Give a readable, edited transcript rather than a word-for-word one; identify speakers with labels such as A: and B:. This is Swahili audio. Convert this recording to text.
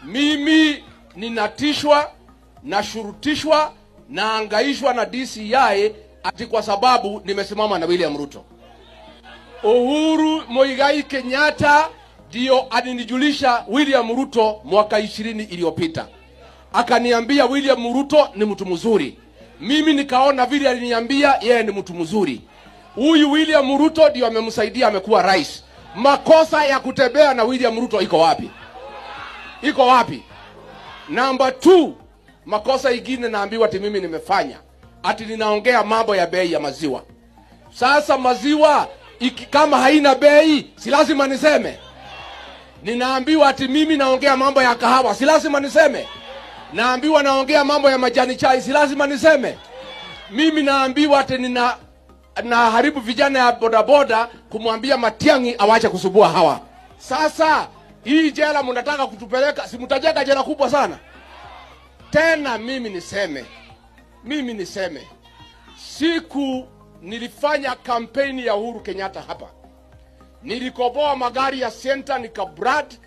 A: Mimi ninatishwa, nashurutishwa, naangaishwa na DCI ati kwa sababu nimesimama na William Ruto. Uhuru Muigai Kenyatta ndio alinijulisha William Ruto mwaka 20 iliyopita. Akaniambia William Ruto ni mtu mzuri. Mimi nikaona vile aliniambia yeye ni mtu mzuri. Huyu William Ruto ndio amemsaidia amekuwa rais. Makosa ya kutembea na William Ruto iko wapi? Iko wapi? Number 2, makosa ingine naambiwa ati mimi nimefanya. Ati ninaongea mambo ya bei ya maziwa. Sasa maziwa kama haina bei, si lazima niseme. Ninaambiwa ati mimi naongea mambo ya kahawa, si lazima niseme. Naambiwa naongea mambo ya majani chai, si lazima niseme. Mimi naambiwa ati na haribu vijana ya bodaboda kumwambia Matiang'i awache kusubua hawa. Sasa hii jela mnataka kutupeleka, si mtajenga jela kubwa sana. Tena mimi niseme siku nilifanya kampeni ya Uhuru Kenyatta hapa, nilikoboa magari ya Center nikabrand